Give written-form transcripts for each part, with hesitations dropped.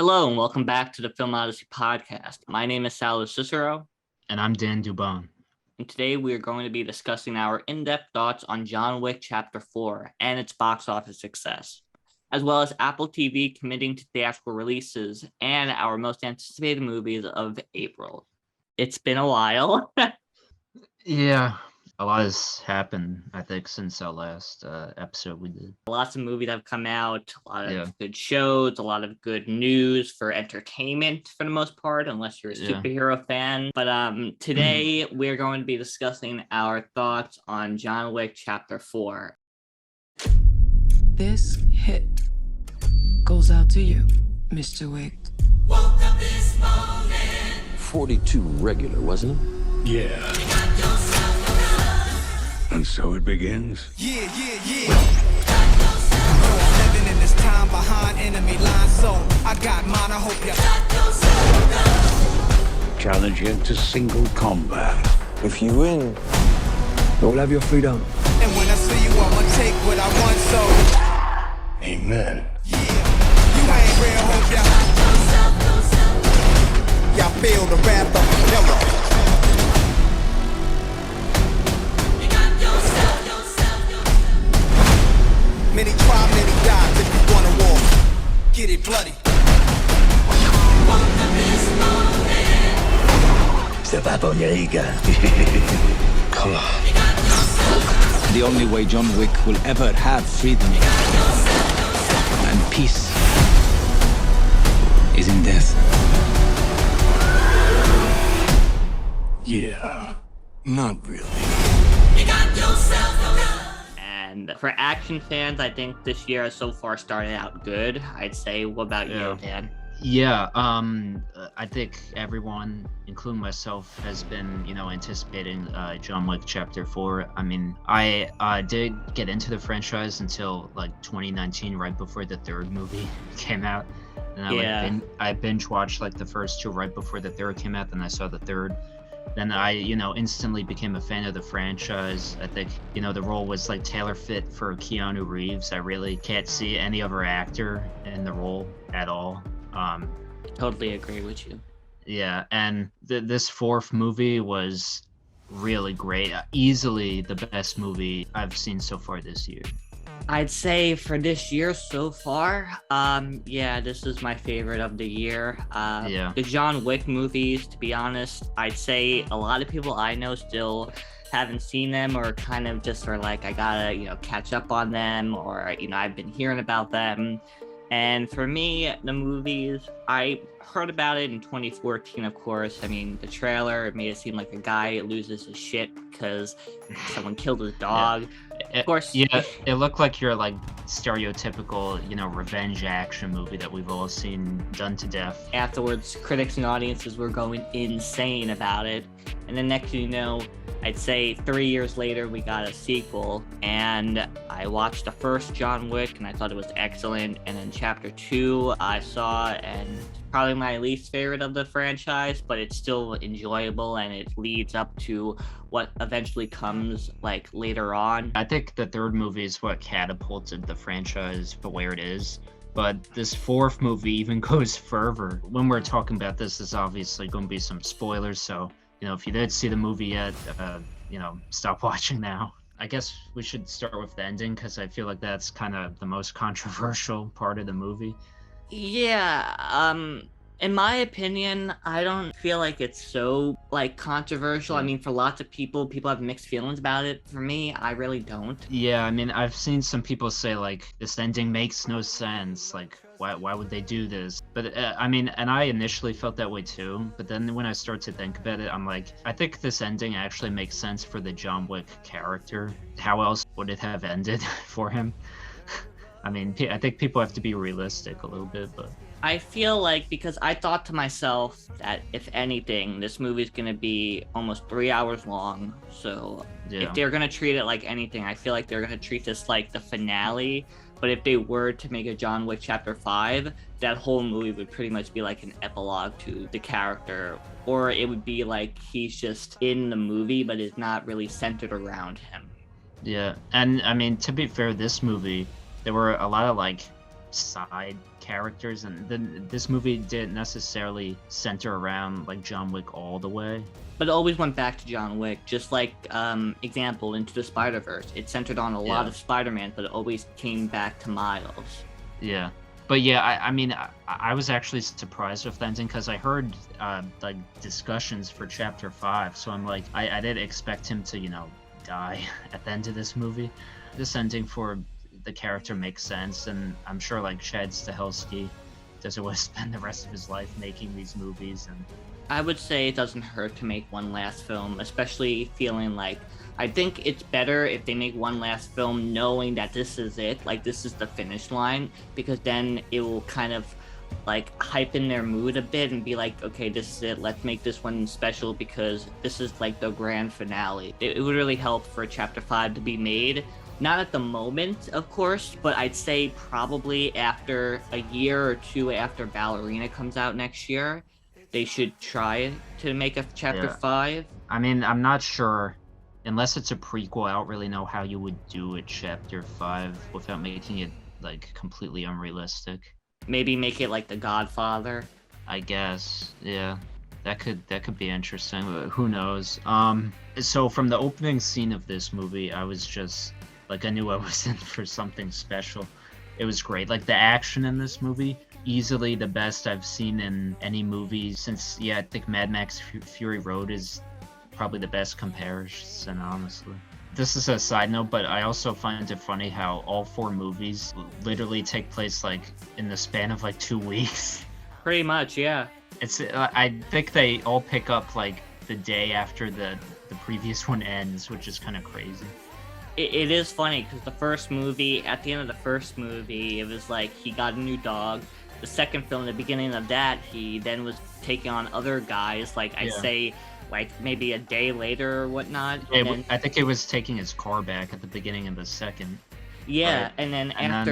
Hello and welcome back to the Film Odyssey Podcast. My name is Sal Cicero. And I'm Dan Dubon. And today we are going to be discussing our in-depth thoughts on John Wick Chapter 4 and its box office success, as well as Apple TV committing to theatrical releases and our most anticipated movies of April. It's been a while. Yeah, a lot has happened, I think, since our last episode we did. Lots of movies have come out, a lot of good shows, a lot of good news for entertainment for the most part, unless you're a superhero fan. But today we're going to be discussing our thoughts on John Wick Chapter 4. This hit goes out to you, Mr. Wick. Woke up this morning. 42 regular, wasn't it? Yeah. And so it begins. Yeah. I'm living in this time behind enemy lines, so I got mine. I hope you Challenge you to single combat. If you win, you'll have your freedom. And when I see you, I'ma take what I want, so Amen. yeah. You ain't real, hope y'all feel the wrath of yellow. Many try, many die. If you wanna war, get it bloody. Step up on your ego. Come on. The only way John Wick will ever have freedom and peace is in death. Yeah. Not really. And for action fans, I think this year has so far started out good, I'd say. What about you, Dan? Yeah, I think everyone, including myself, has been, anticipating John Wick Chapter 4. I mean, I did get into the franchise until, 2019, right before the third movie came out. And I binge watched, the first two right before the third came out, then I saw the third. Then I, instantly became a fan of the franchise. I think, the role was tailor fit for Keanu Reeves. I really can't see any other actor in the role at all. Totally agree with you. Yeah, and this fourth movie was really great. Easily the best movie I've seen so far this year. I'd say for this year so far, this is my favorite of the year. The John Wick movies, to be honest, I'd say a lot of people I know still haven't seen them or kind of just are like, I gotta, catch up on them, or, I've been hearing about them. And for me, the movies, I heard about it in 2014, of course. I mean, the trailer, it made it seem like a guy loses his shit because someone killed his dog. Of course. Yeah, it looked like your stereotypical, revenge action movie that we've all seen done to death. Afterwards, critics and audiences were going insane about it. And then next thing you know, I'd say 3 years later, we got a sequel, and I watched the first John Wick, and I thought it was excellent. And then Chapter 2, I saw, and probably my least favorite of the franchise, but it's still enjoyable, and it leads up to what eventually comes, later on. I think the third movie is what catapulted the franchise to where it is. But this fourth movie even goes further. When we're talking about this, there's obviously going to be some spoilers, so if you didn't see the movie yet, stop watching now. I guess we should start with the ending, because I feel like that's kind of the most controversial part of the movie. Yeah, in my opinion, I don't feel like it's so, controversial. I mean, for lots of people have mixed feelings about it. For me, I really don't. Yeah, I mean, I've seen some people say, this ending makes no sense. Why would they do this? But and I initially felt that way too, but then when I start to think about it, I'm like, I think this ending actually makes sense for the John Wick character. How else would it have ended for him? I mean, I think people have to be realistic a little bit, but I feel like, because I thought to myself that if anything, this movie's gonna be almost 3 hours long, so if they're gonna treat it like anything, I feel like they're gonna treat this like the finale. But if they were to make a John Wick Chapter 5, that whole movie would pretty much be like an epilogue to the character. Or it would be like he's just in the movie, but it's not really centered around him. Yeah, and I mean, to be fair, this movie, there were a lot of side characters, and then this movie didn't necessarily center around like John Wick all the way. But it always went back to John Wick, just like example Into the Spider-Verse. It centered on a lot of Spider-Man, but it always came back to Miles. Yeah. But yeah, I mean, I was actually surprised with the ending because I heard like discussions for Chapter 5, so I'm like, I didn't expect him to, die at the end of this movie. This ending for the character makes sense, and I'm sure like Chad Stahelski doesn't want to spend the rest of his life making these movies. And I would say it doesn't hurt to make one last film, especially feeling like I think it's better if they make one last film knowing that this is it, like this is the finish line, because then it will kind of like hype in their mood a bit and be like, okay, this is it, let's make this one special because this is like the grand finale. It would really help for Chapter 5 to be made. Not at the moment, of course, but I'd say probably after a year or two after Ballerina comes out next year, they should try to make a Chapter 5. I mean, I'm not sure. Unless it's a prequel, I don't really know how you would do a Chapter 5 without making it, like, completely unrealistic. Maybe make it like The Godfather. I guess, yeah. That could be interesting, but who knows. So from the opening scene of this movie, I was just, like, I knew I was in for something special. It was great. Like, the action in this movie, easily the best I've seen in any movie since, I think Mad Max Fury Road is probably the best comparison, honestly. This is a side note, but I also find it funny how all 4 movies literally take place like in the span of like 2 weeks. Pretty much, yeah. I think they all pick up like the day after the previous one ends, which is kind of crazy. It is funny because the first movie, at the end of the first movie, it was like he got a new dog. The second film, the beginning of that, he then was taking on other guys, like I'd say like maybe a day later or whatnot. I think it was taking his car back at the beginning of the second. Yeah, and then at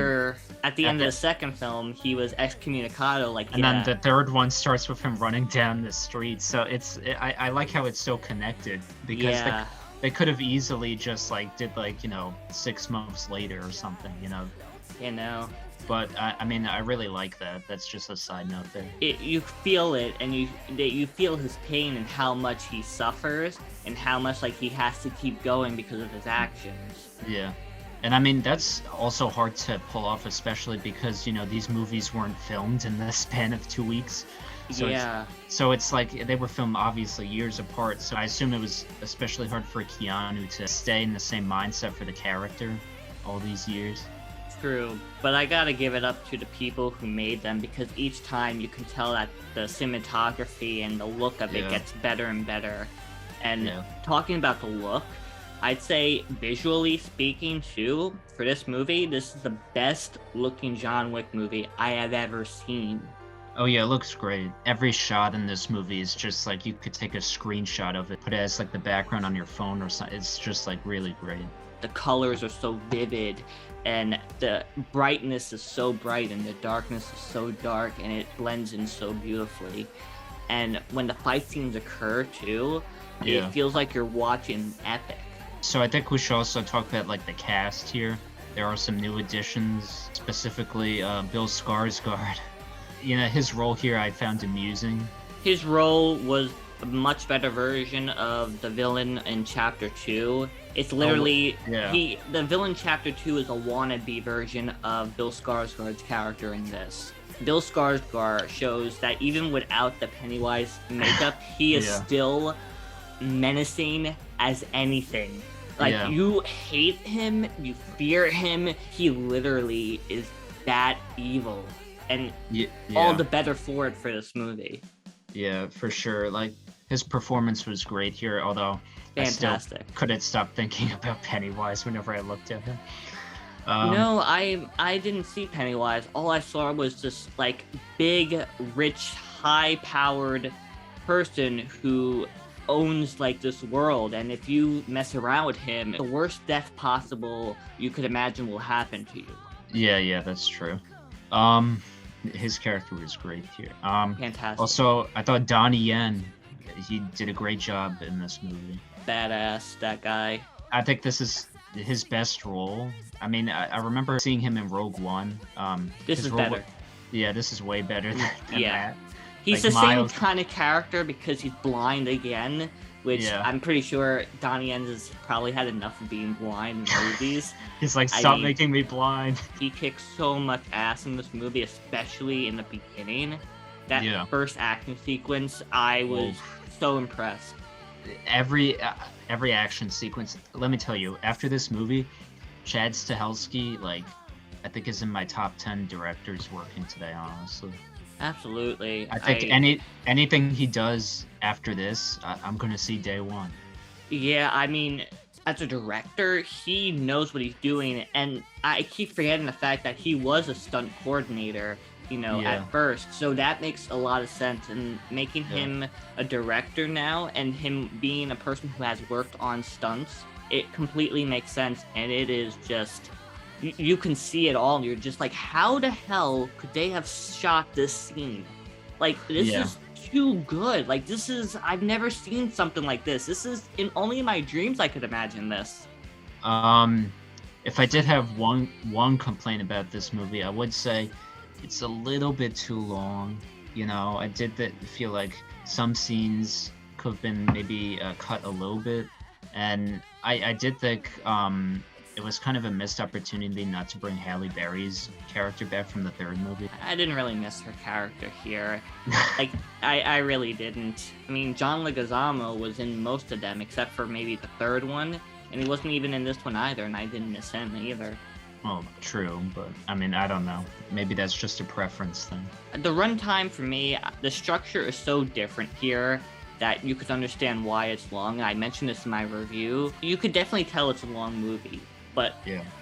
the end of the second film, he was excommunicado. Then the third one starts with him running down the street. So I like how it's so connected because they could have easily just like did like 6 months later or something, But I mean, I really like that. That's just a side note there. You feel it, and you feel his pain and how much he suffers, and how much like he has to keep going because of his actions. Yeah, and I mean that's also hard to pull off, especially because these movies weren't filmed in the span of 2 weeks. So it's like they were filmed obviously years apart. So I assume it was especially hard for Keanu to stay in the same mindset for the character all these years. True, but I gotta give it up to the people who made them, because each time you can tell that the cinematography and the look of it gets better and better. And talking about the look, I'd say visually speaking too, for this movie, this is the best looking John Wick movie I have ever seen. Oh yeah, it looks great. Every shot in this movie is just like you could take a screenshot of it, put it as like the background on your phone or something. It's just like really great. The colors are so vivid, and the brightness is so bright, and the darkness is so dark, and it blends in so beautifully. And when the fight scenes occur too, it feels like you're watching epic. So I think we should also talk about like the cast here. There are some new additions, specifically Bill Skarsgård. His role here I found amusing. His role was a much better version of the villain in Chapter 2. It's literally the villain Chapter 2 is a wannabe version of Bill Skarsgård's character in this. Bill Skarsgård shows that even without the Pennywise makeup, he is still menacing as anything. Like you hate him, you fear him. He literally is that evil, and all the better for it for this movie. Yeah, for sure. Like his performance was great here, although fantastic. I still couldn't stop thinking about Pennywise whenever I looked at him. No, I didn't see Pennywise. All I saw was this like big, rich, high-powered person who owns like this world, and if you mess around with him, the worst death possible you could imagine will happen to you. Yeah, that's true. His character was great here. Fantastic. Also, I thought Donnie Yen, he did a great job in this movie. Badass, that guy. I think this is his best role. I mean, I remember seeing him in Rogue One. This is better. Yeah, this is way better than that. He's like the same kind of character because he's blind again, which I'm pretty sure Donnie Yen has probably had enough of being blind in movies. He's like, stop making me blind. He kicks so much ass in this movie, especially in the beginning. That first action sequence, I was so impressed. Every action sequence, let me tell you, after this movie, Chad Stahelski, like, I think is in my top 10 directors working today, honestly. Absolutely. I think anything he does after this, I'm going to see day one. Yeah, I mean, as a director, he knows what he's doing, and I keep forgetting the fact that he was a stunt coordinator, at first, so that makes a lot of sense, and making him a director now, and him being a person who has worked on stunts, it completely makes sense, and it is just... You can see it all, and you're just like, how the hell could they have shot this scene? Like, this is too good. Like, I've never seen something like this. This is, only in my dreams I could imagine this. If I did have one complaint about this movie, I would say it's a little bit too long. I did feel like some scenes could have been maybe cut a little bit, and I did think it was kind of a missed opportunity not to bring Halle Berry's character back from the third movie. I didn't really miss her character here. I really didn't. I mean, John Leguizamo was in most of them, except for maybe the third one, and he wasn't even in this one either, and I didn't miss him either. Oh, true, but I mean, I don't know. Maybe that's just a preference thing. The runtime for me, the structure is so different here that you could understand why it's long. I mentioned this in my review. You could definitely tell it's a long movie. But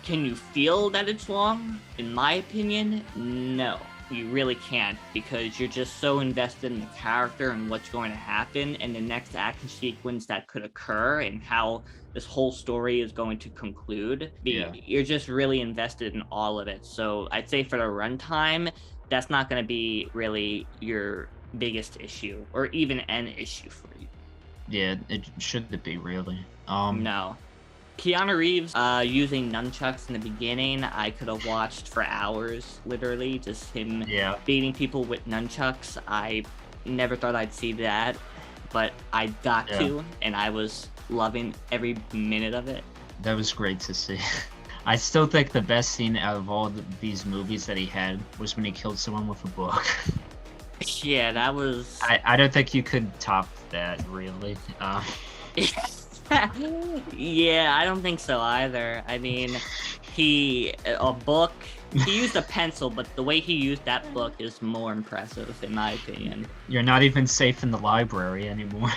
can you feel that it's long? In my opinion, no. You really can't, because you're just so invested in the character and what's going to happen and the next action sequence that could occur and how this whole story is going to conclude. You're just really invested in all of it. So I'd say for the runtime, that's not going to be really your biggest issue or even an issue for you. Yeah, it shouldn't be really. No. Keanu Reeves using nunchucks in the beginning, I could have watched for hours, literally, just him beating people with nunchucks. I never thought I'd see that, but I got to, and I was loving every minute of it. That was great to see. I still think the best scene out of all these movies that he had was when he killed someone with a book. Yeah, that was... I don't think you could top that, really. Yeah, I don't think so either. I mean, he used a pencil, but the way he used that book is more impressive, in my opinion. You're not even safe in the library anymore.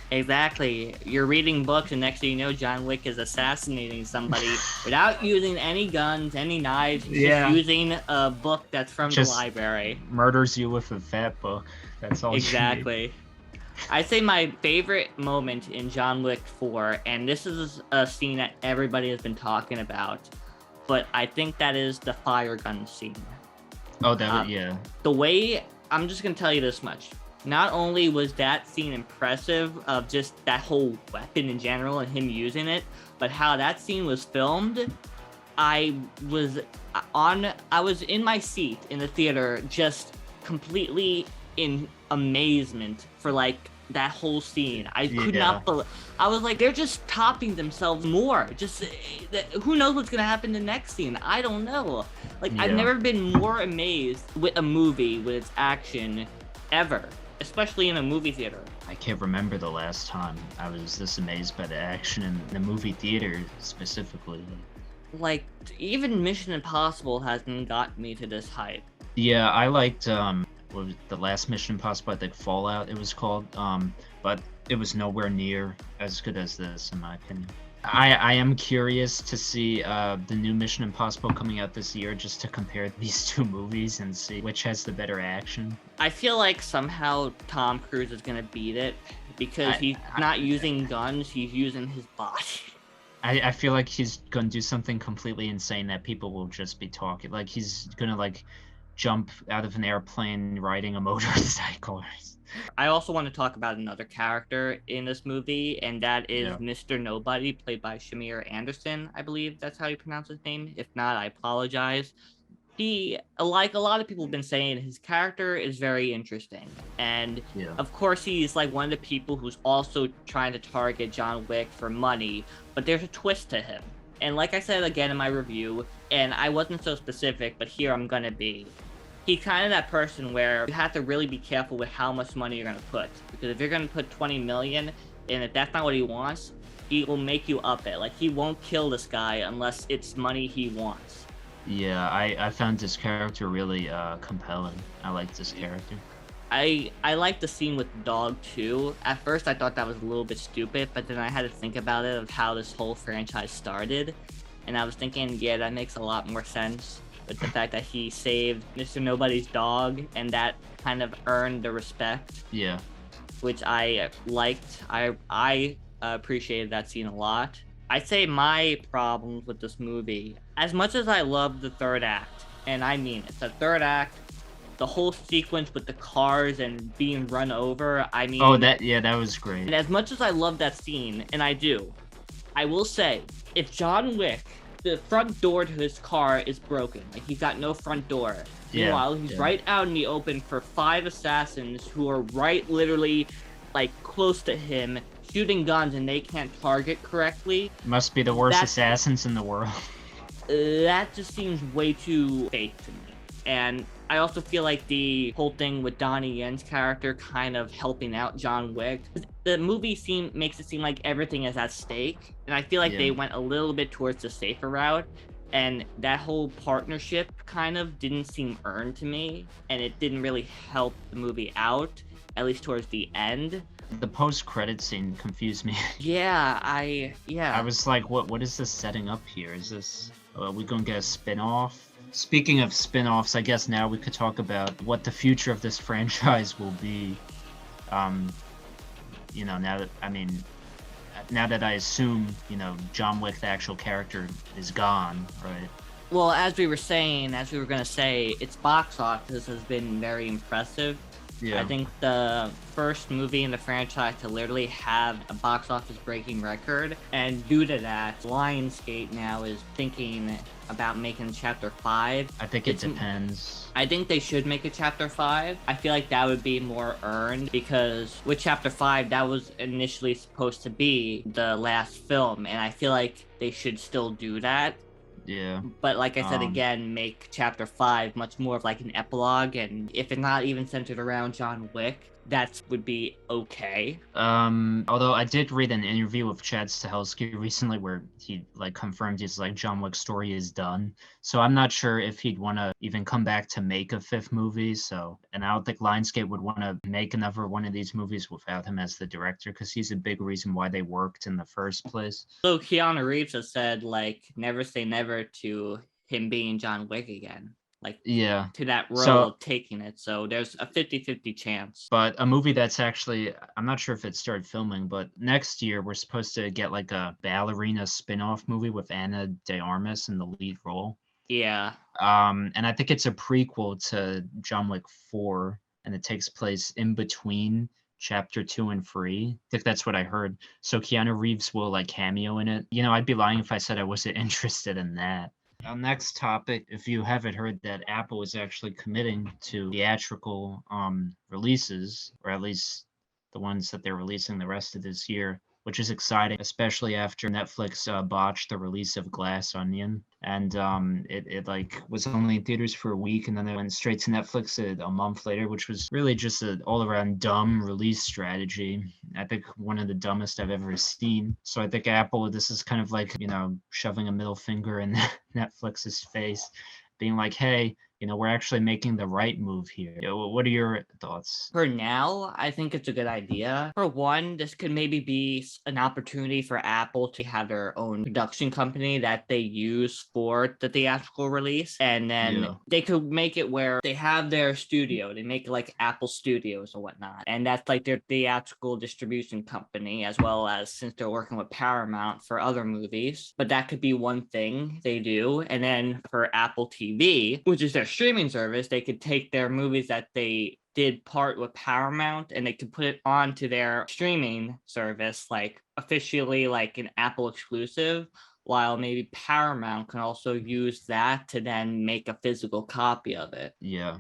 Exactly. You're reading books, and next thing you know, John Wick is assassinating somebody without using any guns, any knives. He's just using a book that's from the library. Murders you with a fat book. That's all. Exactly. I'd say my favorite moment in John Wick 4, and this is a scene that everybody has been talking about, but I think that is the fire gun scene. Oh, The way, I'm just going to tell you this much. Not only was that scene impressive of just that whole weapon in general and him using it, but how that scene was filmed, I was in my seat in the theater just completely in amazement for like that whole scene. I could not believe. I was like, they're just topping themselves more. Just who knows what's gonna happen in the next scene? I don't know. Like I've never been more amazed with a movie with its action ever, especially in a movie theater. I can't remember the last time I was this amazed by the action in the movie theater specifically. Like even Mission Impossible hasn't gotten me to this hype. Yeah, I liked what was the last Mission Impossible, I think Fallout it was called, but it was nowhere near as good as this, in my opinion. I am curious to see the new Mission Impossible coming out this year, just to compare these two movies and see which has the better action. I feel like somehow Tom Cruise is gonna beat it, because he's not using guns, he's using his body. I feel like he's gonna do something completely insane that people will just be talking. Like he's gonna like jump out of an airplane riding a motorcycle. I also want to talk about another character in this movie, and that is Mr. Nobody, played by Shamir Anderson. I believe that's how you pronounce his name. If not, I apologize. he, like a lot of people have been saying, his character is very interesting. And of course, he's like one of the people who's also trying to target John Wick for money, but there's a twist to him. And like I said again in my review, and I wasn't so specific, but here I'm gonna be. He's kind of that person where you have to really be careful with how much money you're gonna put. Because if you're gonna put 20 million, and if that's not what he wants, he will make you up it. Like, he won't kill this guy unless it's money he wants. Yeah, I found this character really compelling. I like this character. I like the scene with the dog too. At first I thought that was a little bit stupid, but then I had to think about it of how this whole franchise started. And I was thinking, yeah, that makes a lot more sense. With the fact that he saved Mr. Nobody's dog, and that kind of earned the respect. Yeah. Which I liked. I appreciated that scene a lot. I'd say my problems with this movie, as much as I love the third act, and I mean it, the third act, the whole sequence with the cars and being run over, I mean... Oh, that was great. And as much as I love that scene, and I do, I will say, if John Wick, the front door to his car is broken, like he's got no front door. Meanwhile, he's right out in the open for 5 assassins who are right literally, like, close to him, shooting guns, and they can't target correctly. Must be the worst assassins in the world. That just seems way too fake to me. And I also feel like the whole thing with Donnie Yen's character kind of helping out John Wick. The movie makes it seem like everything is at stake. And I feel like they went a little bit towards the safer route. And that whole partnership kind of didn't seem earned to me. And it didn't really help the movie out, at least towards the end. The post-credit scene confused me. I was like, what is this setting up here? Is this, are we gonna get a spin-off? Speaking of spin-offs, I guess now we could talk about what the future of this franchise will be. Now that I assume, John Wick, the actual character, is gone, right? Well, as we were gonna say, its box office has been very impressive. Yeah. I think the first movie in the franchise to literally have a box office breaking record, and due to that, Lionsgate now is thinking about making Chapter 5. I think it depends. I think they should make a Chapter 5. I feel like that would be more earned, because with Chapter 5, that was initially supposed to be the last film, and I feel like they should still do that. Yeah. But like I said again, make Chapter 5 much more of like an epilogue, and if it's not even centered around John Wick, that would be okay. Although I did read an interview with Chad Stahelski recently where he confirmed his John Wick story is done. So I'm not sure if he'd want to even come back to make a 5th movie. And I don't think Lionsgate would want to make another one of these movies without him as the director, because he's a big reason why they worked in the first place. So Keanu Reeves has said never say never to him being John Wick again. To that role of taking it. So there's a 50-50 chance. But a movie that's actually, I'm not sure if it started filming, but next year we're supposed to get a ballerina spin-off movie with Ana de Armas in the lead role. Yeah. And I think it's a prequel to John Wick 4, and it takes place in between Chapter 2 and 3. I think that's what I heard. So Keanu Reeves will cameo in it. I'd be lying if I said I wasn't interested in that. Our next topic, if you haven't heard, that Apple is actually committing to theatrical releases, or at least the ones that they're releasing the rest of this year, which is exciting, especially after Netflix botched the release of Glass Onion. And it was only in theaters for a week, and then it went straight to Netflix a month later, which was really just an all-around dumb release strategy. I think one of the dumbest I've ever seen. So I think Apple, this is kind of shoving a middle finger in Netflix's face, being like, hey, we're actually making the right move here. What are your thoughts? For now, I think it's a good idea. For one, this could maybe be an opportunity for Apple to have their own production company that they use for the theatrical release. And then they could make it where they have their studio. They make it Apple Studios or whatnot. And that's their theatrical distribution company, as well as, since they're working with Paramount for other movies. But that could be one thing they do. And then for Apple TV, which is their streaming service, they could take their movies that they did part with Paramount, and they could put it onto their streaming service, officially an Apple exclusive, while maybe Paramount can also use that to then make a physical copy of it. Yeah.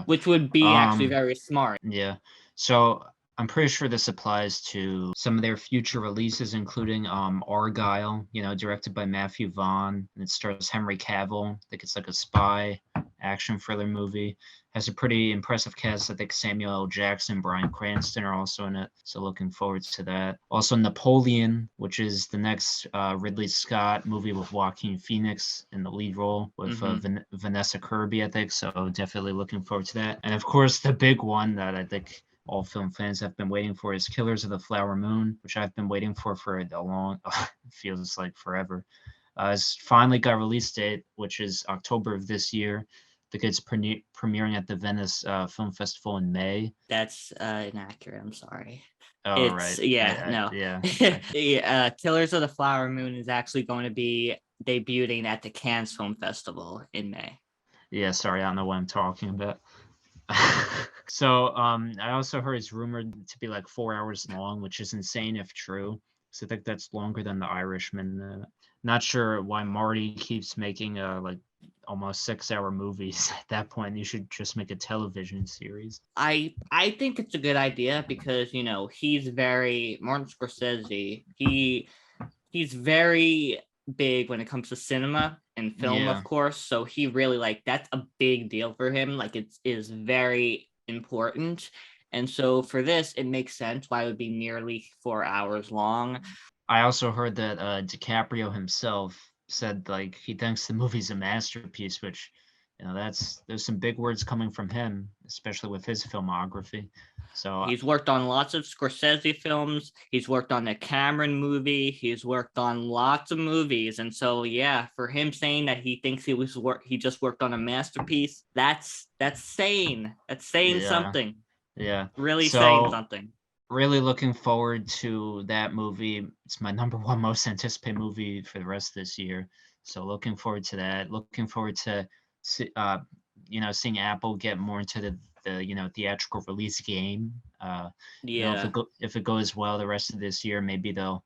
Which would be actually very smart. Yeah. So I'm pretty sure this applies to some of their future releases, including Argyle, directed by Matthew Vaughn. And it stars Henry Cavill. I think it's like a spy action thriller movie. Has a pretty impressive cast. I think Samuel L. Jackson, Bryan Cranston are also in it. So looking forward to that. Also Napoleon, which is the next Ridley Scott movie with Joaquin Phoenix in the lead role with Vanessa Kirby, I think. So definitely looking forward to that. And of course, the big one that I think all film fans have been waiting for is Killers of the Flower Moon, which I've been waiting for a long, feels like forever. It's finally got a release date, which is October of this year. I think it's premiering at the Venice Film Festival in May. That's inaccurate. I'm sorry. Oh, right. No. Yeah. Killers of the Flower Moon is actually going to be debuting at the Cannes Film Festival in May. Yeah, sorry, I don't know what I'm talking about. So I also heard it's rumored to be like 4 hours long, which is insane if true. So I think that's longer than The Irishman. Not sure why Marty keeps making like almost 6 hour movies. At that point, you should just make a television series. I think it's a good idea because he's Martin Scorsese. He's very big when it comes to cinema and film, of course. So he really that's a big deal for him. Like it is very important. And so for this, it makes sense why it would be nearly 4 hours long. I also heard that DiCaprio himself said he thinks the movie's a masterpiece, which there's some big words coming from him, especially with his filmography. So he's worked on lots of Scorsese films. He's worked on the Cameron movie. He's worked on lots of movies, and so for him saying that he thinks he just worked on a masterpiece, that's saying something. Yeah, really saying something. Really looking forward to that movie. It's my number one most anticipated movie for the rest of this year. So looking forward to that. Looking forward to seeing Apple get more into the theatrical release game. If it goes well the rest of this year, maybe they'll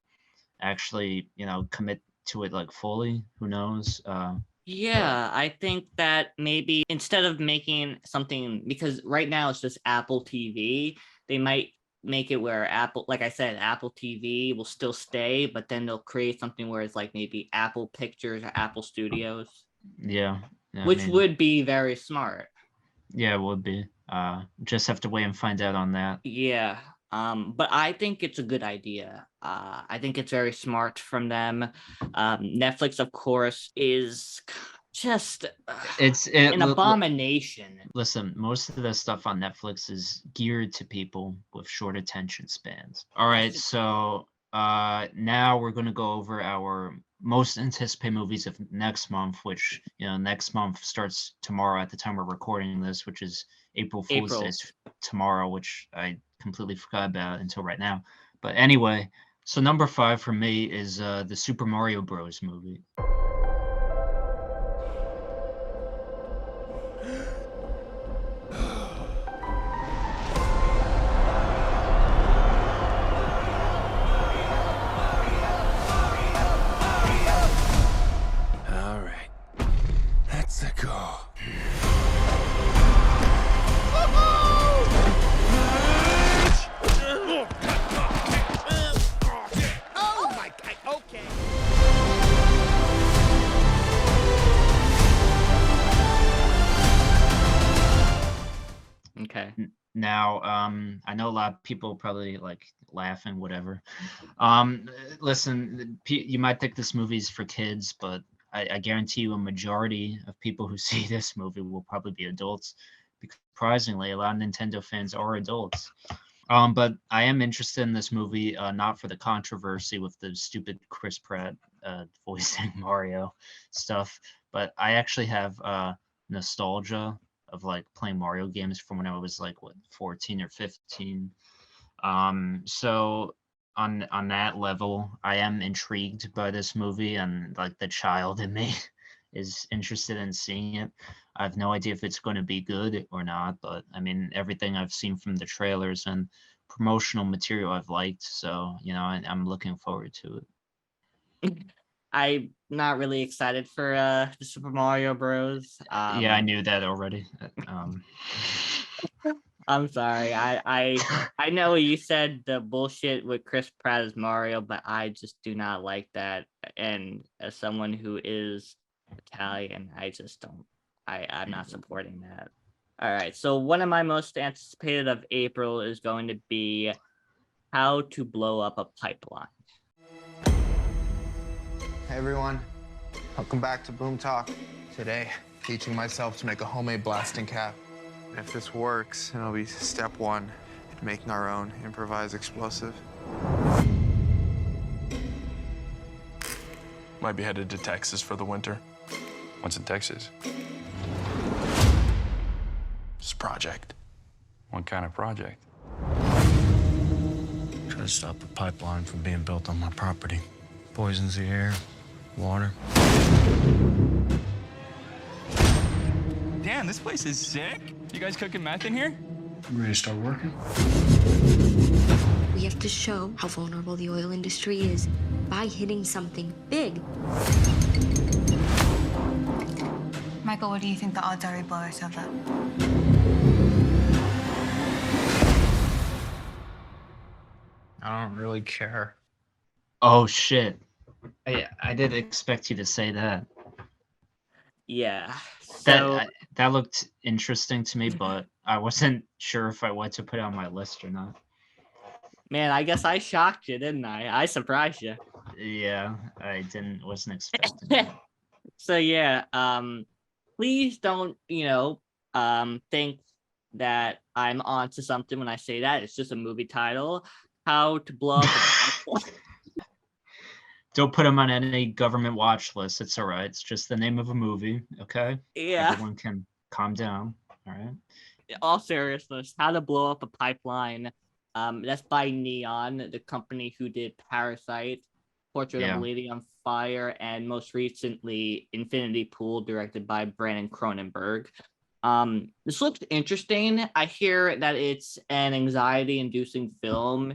actually commit to it fully. Who knows? I think that maybe instead of making something, because right now it's just Apple TV, they might make it where Apple TV will still stay, but then they'll create something where it's maybe Apple Pictures or Apple Studios. Which would be very smart. Yeah, it would be. Just have to wait and find out on that. Yeah. But I think it's a good idea. I think it's very smart from them. Netflix, of course, is just an abomination. Listen, most of the stuff on Netflix is geared to people with short attention spans. All right, so now we're going to go over our most anticipated movies of next month, which next month starts tomorrow at the time we're recording this, which is April Fool's Day tomorrow, which I completely forgot about until right now. But anyway, so number 5 for me is the Super Mario Bros. Movie. Now, I know a lot of people probably laughing, whatever. Listen, you might think this movie's for kids, but I guarantee you a majority of people who see this movie will probably be adults. Because surprisingly, a lot of Nintendo fans are adults. But I am interested in this movie, not for the controversy with the stupid Chris Pratt voicing Mario stuff, but I actually have nostalgia of playing Mario games from when I was 14 or 15. So on that level, I am intrigued by this movie, and the child in me is interested in seeing it. I have no idea if it's going to be good or not, but I mean, everything I've seen from the trailers and promotional material I've liked, so I'm looking forward to it. I'm not really excited for the Super Mario Bros. Yeah, I knew that already. I'm sorry. I know you said the bullshit with Chris Pratt as Mario, but I just do not like that. And as someone who is Italian, I just don't. I'm not supporting that. All right. So one of my most anticipated of April is going to be How to Blow Up a Pipeline. Hey everyone, welcome back to Boom Talk. Today, teaching myself to make a homemade blasting cap. And if this works, it'll be step one in making our own improvised explosive. Might be headed to Texas for the winter. What's in Texas? It's a project. What kind of project? Try to stop the pipeline from being built on my property. Poisons the air, water. Damn, this place is sick. You guys cooking meth in here? You ready to start working? We have to show how vulnerable the oil industry is by hitting something big. Michael, what do you think the odds are we blow ourselves up? I don't really care. Oh shit! I didn't expect you to say that. Yeah. So That looked interesting to me, but I wasn't sure if I wanted to put it on my list or not. man, I guess I shocked you, didn't I? I surprised you. Yeah, I wasn't expecting it. So yeah, please don't, think that I'm onto something when I say that. It's just a movie title. How to Blow Up a Don't put them on any government watch list. It's all right. It's just the name of a movie, okay? Yeah. Everyone can calm down, all right? In all seriousness, How to Blow Up a Pipeline. That's by Neon, the company who did Parasite, Portrait of a Lady on Fire, and most recently Infinity Pool, directed by Brandon Cronenberg. This looks interesting. I hear that it's an anxiety-inducing film.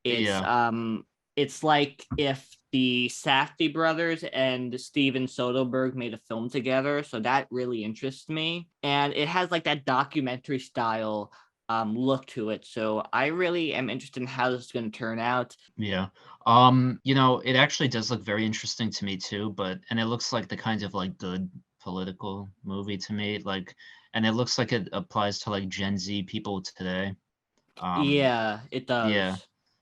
It's like if the Safdie brothers and Steven Soderbergh made a film together, so that really interests me. And it has like that documentary style look to it, so I really am interested in how this is going to turn out. Yeah. It actually does look very interesting to me too, and it looks like the kind of like good political movie to me, and it looks like it applies to like Gen Z people today. Yeah, it does. Yeah.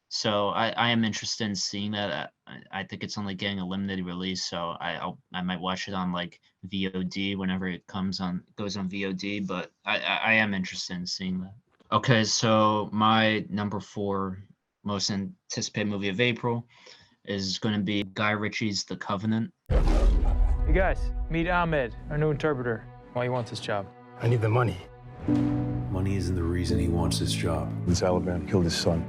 So I am interested in seeing that. I think it's only getting a limited release, so I might watch it on like VOD whenever it goes on VOD. But I am interested in seeing that. Okay, so my number 4 most anticipated movie of April is going to be Guy Ritchie's The Covenant. Hey guys, meet Ahmed, our new interpreter. Why he wants this job? I need the money. Money isn't the reason he wants this job. The Taliban killed his son.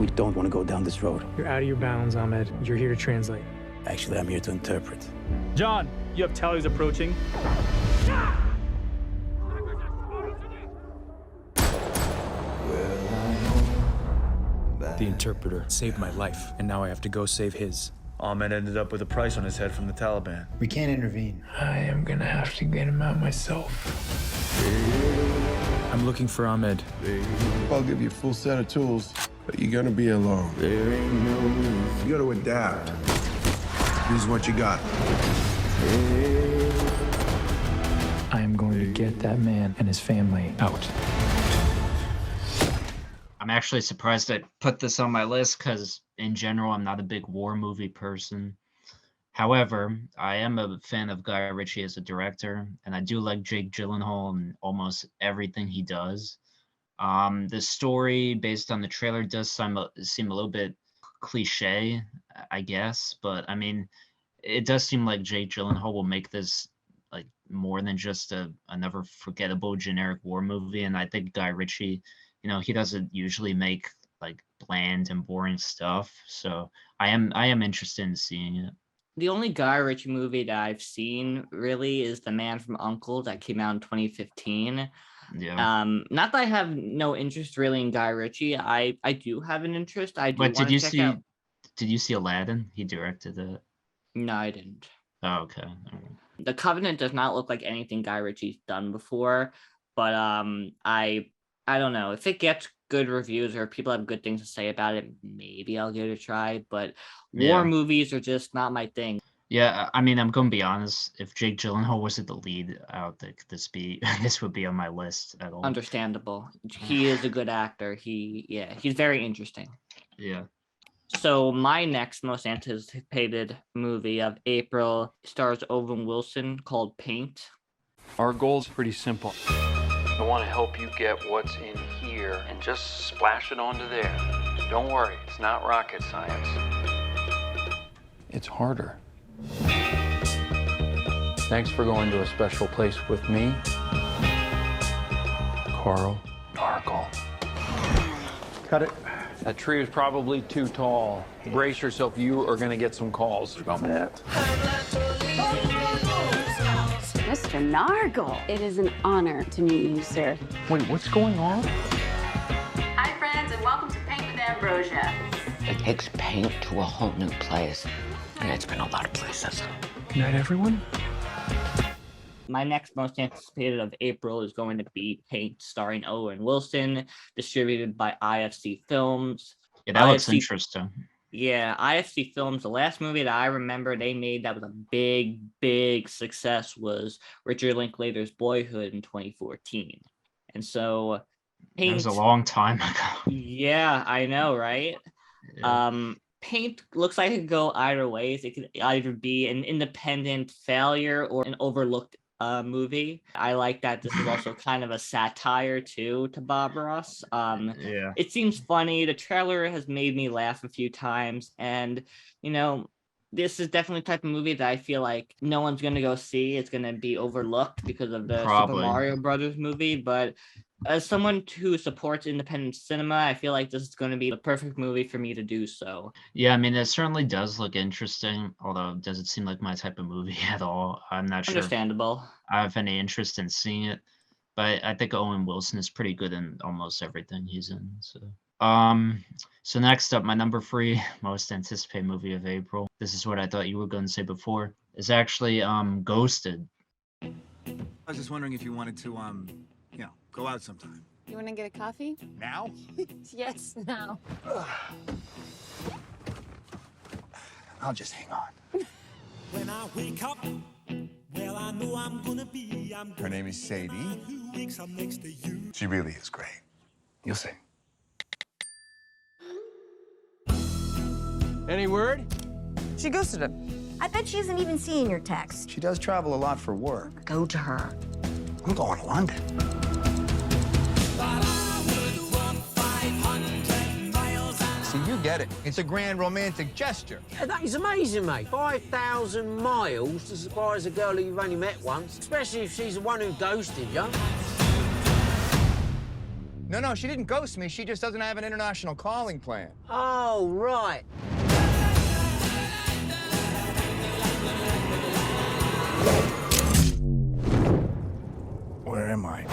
We don't want to go down this road. You're out of your bounds, Ahmed. You're here to translate. Actually, I'm here to interpret. John, you have tallies approaching. The interpreter saved my life, and now I have to go save his. Ahmed ended up with a price on his head from the Taliban. We can't intervene. I am gonna have to get him out myself. I'm looking for Ahmed. I'll give you a full set of tools, but you're gonna be alone. You gotta adapt. Use what you got. I am going to get that man and his family out. I'm actually surprised I put this on my list because, in general, I'm not a big war movie person. However, I am a fan of Guy Ritchie as a director, and I do like Jake Gyllenhaal and almost everything he does. The story, based on the trailer, does seem a little bit cliche, I guess, but I mean, it does seem like Jake Gyllenhaal will make this like more than just another forgettable generic war movie, and I think Guy Ritchie, he doesn't usually make like bland and boring stuff, so I am interested in seeing it. The only Guy Ritchie movie that I've seen really is The Man from U.N.C.L.E. that came out in 2015. Yeah. Not that I have no interest really in Guy Ritchie. I do have an interest. But did you see Aladdin? He directed it. No, I didn't. Oh, okay. The Covenant does not look like anything Guy Ritchie's done before, but I don't know. If it gets good reviews or people have good things to say about it, maybe I'll give it a try. But war movies are just not my thing. Yeah, I mean, I'm gonna be honest. If Jake Gyllenhaal wasn't the lead, I don't think this would be on my list at all. Understandable. He is a good actor. He's very interesting. Yeah. So my next most anticipated movie of April stars Owen Wilson, called Paint. Our goal is pretty simple. I want to help you get what's in here and just splash it onto there. Don't worry, it's not rocket science. It's harder. Thanks for going to a special place with me, Carl Narkle. Cut it. That tree is probably too tall. Brace yourself, you are going to get some calls about that. Mr. Nargle, it is an honor to meet you, sir. Wait, what's going on? Hi, friends, and welcome to Paint with Ambrosia. It takes paint to a whole new place, and it's been a lot of places. Good night, everyone. My next most anticipated of April is going to be Paint, starring Owen Wilson, distributed by IFC Films. Yeah, that looks interesting. Yeah, IFC Films, the last movie that I remember they made that was a big, big success was Richard Linklater's Boyhood in 2014. And so Paint... That was a long time ago. Yeah, I know, right? Yeah. Paint looks like it could go either ways. It could either be an independent failure or an overlooked movie. I like that this is also kind of a satire too to Bob Ross. Yeah. It seems funny. The trailer has made me laugh a few times, and you know, this is definitely the type of movie that I feel like no one's gonna go see. It's gonna be overlooked because of the Super Mario Brothers movie, but as someone who supports independent cinema, I feel like this is going to be the perfect movie for me to do so. Yeah, I mean, it certainly does look interesting, although it doesn't seem like my type of movie at all. I'm not sure. Understandable. I have any interest in seeing it, but I think Owen Wilson is pretty good in almost everything he's in. So next up, my number 3 most anticipated movie of April. This is what I thought you were going to say before. Is actually Ghosted. I was just wondering if you wanted to go out sometime. You want to get a coffee? Now? Yes, now. I'll just hang on. When I wake up, well, I know I'm gonna be. Her name is Sadie. Who wakes up next to you? She really is great. You'll see. Any word? She ghosted him. I bet she isn't even seeing your text. She does travel a lot for work. Go to her. I'm going to London. See, you get it. It's a grand romantic gesture. Yeah, that is amazing, mate. 5,000 miles to surprise a girl who you've only met once, especially if she's the one who ghosted you. No, she didn't ghost me. She just doesn't have an international calling plan. Oh, right. Where am I?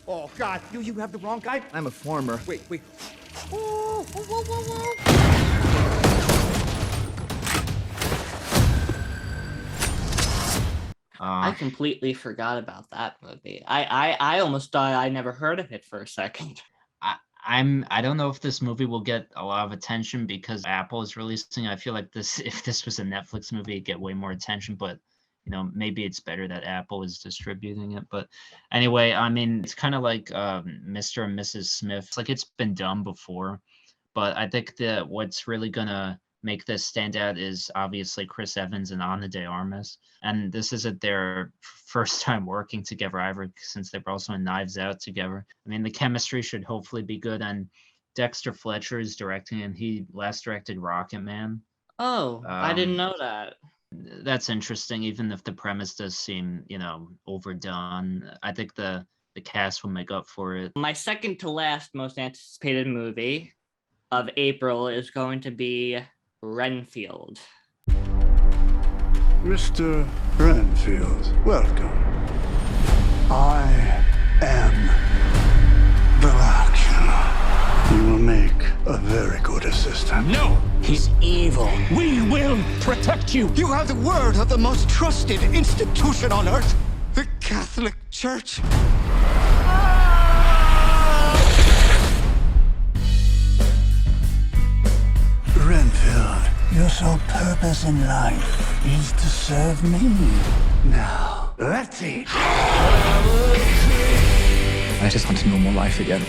Oh, God, you have the wrong guy? I'm a farmer. Wait. Whoa. I completely forgot about that movie. I almost thought I never heard of it for a second. I don't know if this movie will get a lot of attention because Apple is releasing. I feel like if this was a Netflix movie, it'd get way more attention, but you know, maybe it's better that Apple is distributing it. But anyway, I mean, it's kind of like Mr. and Mrs. Smith. It's like it's been done before, but I think that what's really gonna make this stand out is obviously Chris Evans and Ana de Armas. And this isn't their first time working together either, since they were also in Knives Out together. I mean, the chemistry should hopefully be good. And Dexter Fletcher is directing, and he last directed Rocket Man. Oh, I didn't know that. That's interesting, even if the premise does seem, overdone. I think the cast will make up for it. My second to last most anticipated movie of April is going to be Renfield. Mr. Renfield, welcome. I am the action. You will make a very good assistant. assistant. No! He's evil. We will protect you! You have the word of the most trusted institution on earth, the Catholic Church. Renfield, your sole purpose in life is to serve me. Now, let's eat. I just want a normal life again.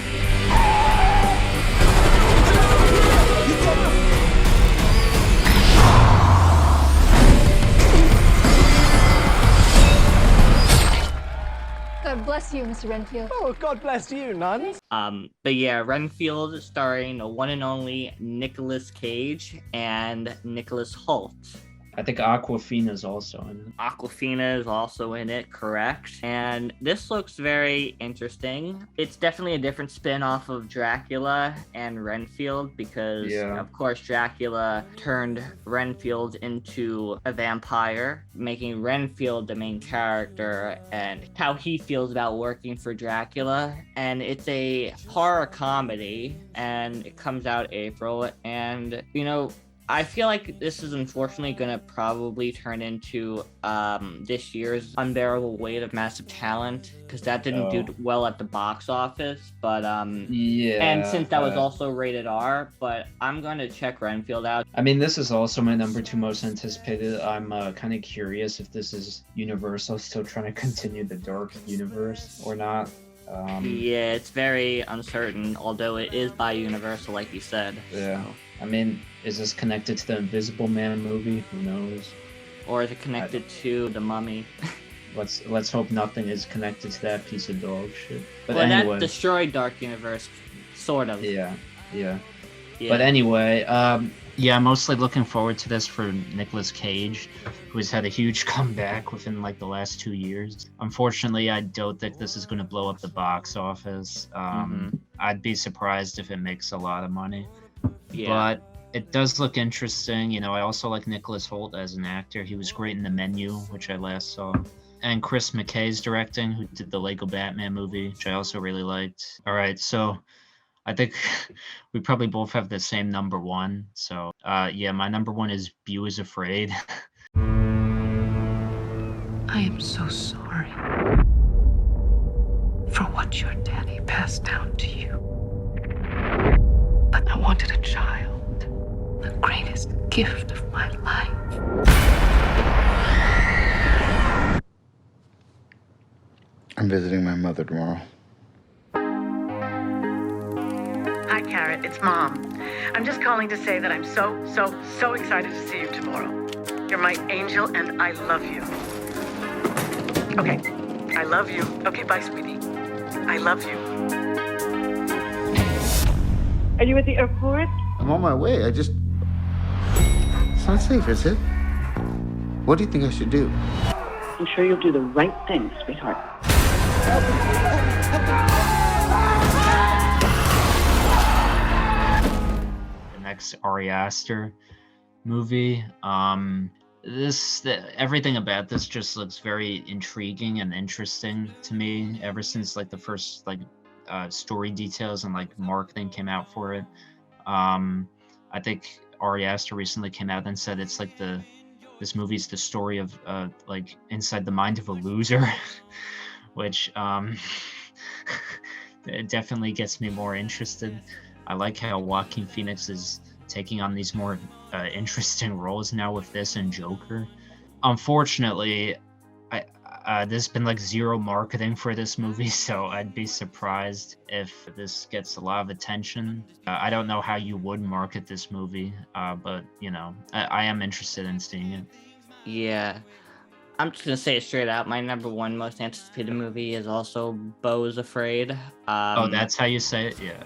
God bless you, Mr. Renfield. Oh, God bless you, nuns. But yeah, Renfield starring the one and only Nicolas Cage and Nicholas Hoult. I think Awkwafina's also in it. Awkwafina is also in it, correct. And this looks very interesting. It's definitely a different spin off of Dracula and Renfield because, of course, Dracula turned Renfield into a vampire, making Renfield the main character and how he feels about working for Dracula. And it's a horror comedy, and it comes out April. And, you know, I feel like this is unfortunately going to probably turn into this year's Unbearable Weight of Massive Talent, because that didn't do well at the box office. But and since that was also rated R, but I'm going to check Renfield out. I mean, this is also my number 2 most anticipated. I'm kind of curious if this is Universal still trying to continue the Dark universe or not. Yeah, it's very uncertain, although it is by Universal, like you said. Yeah. So. I mean, is this connected to the Invisible Man movie? Who knows? Or is it connected to The Mummy? Let's hope nothing is connected to that piece of dog shit. But well, anyway, that destroyed Dark Universe, sort of. Yeah. But anyway, I'm mostly looking forward to this for Nicolas Cage, who has had a huge comeback within like the last 2 years. Unfortunately, I don't think this is going to blow up the box office. I'd be surprised if it makes a lot of money. Yeah. But it does look interesting. You know, I also like Nicholas Hoult as an actor. He was great in The Menu, which I last saw. And Chris McKay's directing, who did the Lego Batman movie, which I also really liked. All right, so I think we probably both have the same number 1. So, my number 1 is Beau is Afraid. I am so sorry for what your daddy passed down to you. But I wanted a child, the greatest gift of my life. I'm visiting my mother tomorrow. Hi, Carrot. It's Mom. I'm just calling to say that I'm so excited to see you tomorrow. You're my angel, and I love you. Okay, I love you. Okay, bye, sweetie. I love you. Are you at the airport? I'm on my way. It's not safe, is it? What do you think I should do? I'm sure you'll do the right thing, sweetheart. The next Ari Aster movie. Everything about this just looks very intriguing and interesting to me ever since like the first story details and like marketing came out for it. I think Ari Aster recently came out and said it's like this movie's the story of like inside the mind of a loser, which it definitely gets me more interested. I like how Joaquin Phoenix is taking on these more interesting roles now with this and Joker. Unfortunately, there's been like zero marketing for this movie, so I'd be surprised if this gets a lot of attention. I don't know how you would market this movie, but you know, I am interested in seeing it. Yeah, I'm just gonna say it straight out. My number 1 most anticipated movie is also Beau is Afraid. That's how you say it? Yeah.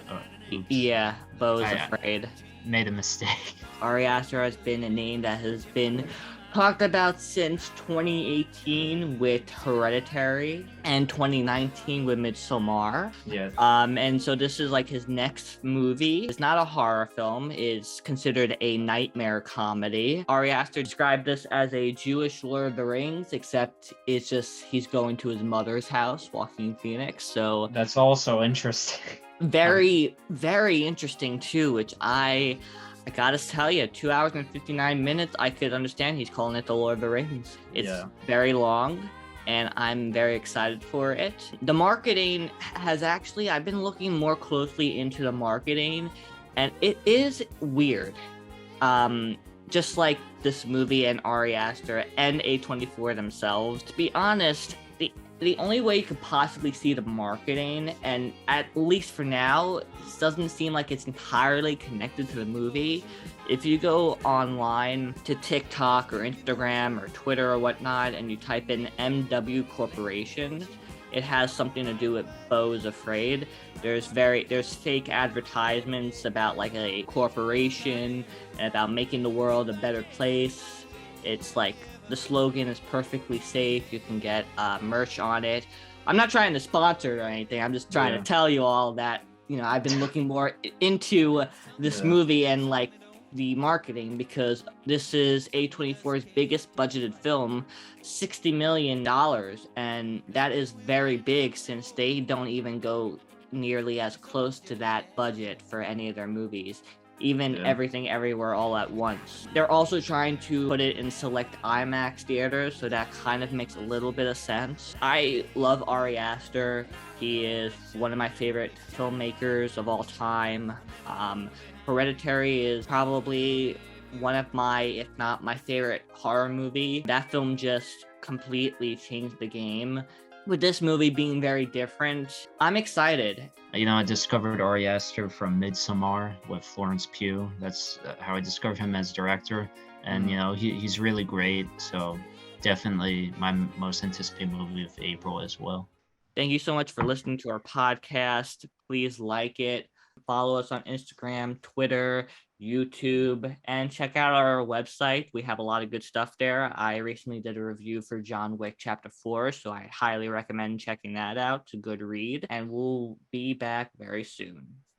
Yeah, Beau is Afraid. Made a mistake. Ari Aster has been a name that has been talked about since 2018 with Hereditary and 2019 with Midsommar. Yeah. And so this is like his next movie. It's not a horror film. It's considered a nightmare comedy. Ari Aster described this as a Jewish Lord of the Rings, except it's just he's going to his mother's house, Joaquin Phoenix. So that's also interesting. Very, very interesting too, which I gotta tell you, 2 hours and 59 minutes, I could understand he's calling it The Lord of the Rings. It's very long, and I'm very excited for it. The marketing has actually, I've been looking more closely into the marketing, and it is weird. Just like this movie and Ari Aster and A24 themselves, to be honest, the only way you could possibly see the marketing, and at least for now, it doesn't seem like it's entirely connected to the movie. If you go online to TikTok or Instagram or Twitter or whatnot, and you type in MW Corporation, it has something to do with Beau is Afraid. There's fake advertisements about like a corporation and about making the world a better place. It's like the slogan is perfectly safe. You can get merch on it. I'm not trying to sponsor it or anything. I'm just trying to tell you all that, you know, I've been looking more into this movie and like the marketing, because this is A24's biggest budgeted film, $60 million. And that is very big, since they don't even go nearly as close to that budget for any of their movies. Even Everything Everywhere All at Once. They're also trying to put it in select IMAX theaters, so that kind of makes a little bit of sense. I love Ari Aster. He is one of my favorite filmmakers of all time. Hereditary is probably one of my, if not my favorite horror movie. That film just completely changed the game. With this movie being very different, I'm excited. You know, I discovered Ari Aster from Midsommar with Florence Pugh. That's how I discovered him as director. And, you know, he's really great. So definitely my most anticipated movie of April as well. Thank you so much for listening to our podcast. Please like it. Follow us on Instagram, Twitter, YouTube, and check out our website. We have a lot of good stuff there. I recently did a review for John Wick Chapter 4, so I highly recommend checking that out. It's a good read, and we'll be back very soon.